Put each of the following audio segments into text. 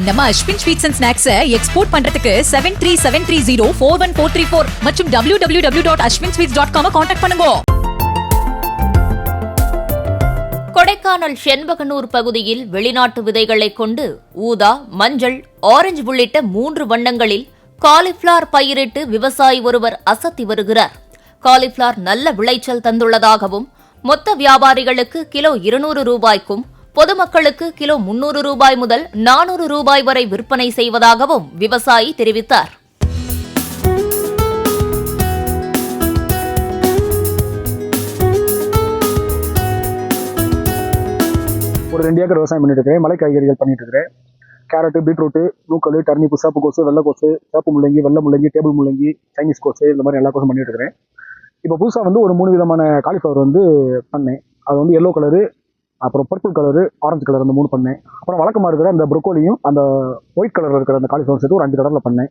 நம்ம Ashwin sweets and snacks export பண்றதுக்கு 7373041434 மற்றும் www.ashwinsweets.com கான்டாக்ட் பண்ணுங்க. கொடைக்கானல் செண்பகனூர் பகுதியில் வெளிநாட்டு விதைகளை கொண்டு ஊதா, மஞ்சள், ஆரஞ்சு உள்ளிட்ட 3 வண்ணங்களில் காலிஃபிளவர் பயிரிட்டு விவசாயி ஒருவர் அசத்தி வருகிறார். காலிஃபிளவர் நல்ல விளைச்சல் தந்துள்ளதாகவும் மொத்த வியாபாரிகளுக்கு கிலோ 200 ரூபாய்க்கும் பொதுமக்களுக்கு கிலோ 300 ரூபாய் முதல் 400 ரூபாய் வரை விற்பனை செய்வதாகவும் விவசாயி தெரிவித்தார். ஒரு 2 ஏக்கர் விவசாயம் பண்ணிட்டு இருக்கேன். மலை காய்கறிகள் பண்ணிட்டு இருக்கிறேன். கேரட்டு, பீட்ரூட்டு, நூக்கல், டர்னிப்பு, சேப்பு கோசு, வெள்ளை கோசு, சேப்பு முள்ளங்கி, வெள்ளை முள்ளங்கி, டேபிள் முள்ளங்கி, சைனீஸ் கோசு, இந்த மாதிரி எல்லா கோசும் பண்ணிட்டு இருக்கிறேன். இப்போ புதுசாக ஒரு 3 விதமான காலிஃப்ளவர் பண்ணேன். அது எல்லோ கலரு, அப்புறம் பர்பிள் கலரு, ஆரஞ்சு கலர், அந்த 3 பண்ணேன். அப்புறம் வழக்கமாக இருக்கிற அந்த ப்ரொக்கோலியும் அந்த ஒயிட் கலரில் இருக்கிற அந்த காலிஃப்ளவர் சேர்த்து ஒரு 5 கலரில் பண்ணேன்.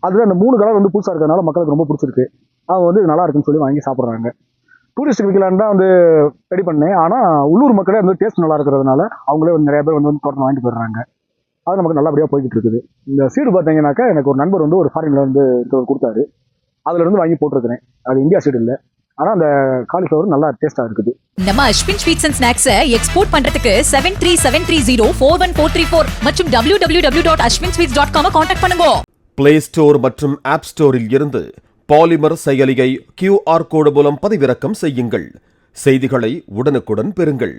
அதில் அந்த 3 கலர் புதுசாக இருக்கிறதுனால மக்களுக்கு ரொம்ப பிடிச்சிருக்கு. அவங்க இது நல்லா இருக்குன்னு சொல்லி வாங்கி சாப்பிட்றாங்க. டூரிஸ்ட் விற்கலான்னு தான் ரெடி பண்ணேன். ஆனால் உள்ளூர் மக்களே டேஸ்ட் நல்லா இருக்கிறதுனால அவங்களே நிறைய பேர் தோட்டம் வாங்கிட்டு போயிடுறாங்க. அது நமக்கு நல்லபடியாக போய்கிட்டு இருக்குது. இந்த சீடு பார்த்தீங்கன்னாக்கா எனக்கு ஒரு நண்பர் ஒரு ஃபாரின்ல கொடுத்தாரு. அதுல வாங்கி போட்டிருக்கிறேன். அது இந்தியா சீடு இல்லை, ஆனால் அந்த காலிஃப்ளவர் நல்லா டேஸ்டாக இருக்குது. நம்ம Ashwin sweets and snacks export பண்றதுக்கு 7373041434 மற்றும் www.ashwinsweets.com கான்டாக்ட் பண்ணுங்க. பிளே ஸ்டோர் மற்றும் ஆப் ஸ்டோரில் இருந்து பாலிமர் செயலியை QR கோடு மூலம் பதிவிறக்கம் செய்யுங்கள். செய்திகளை உடனுக்குடன் பெறுங்கள்.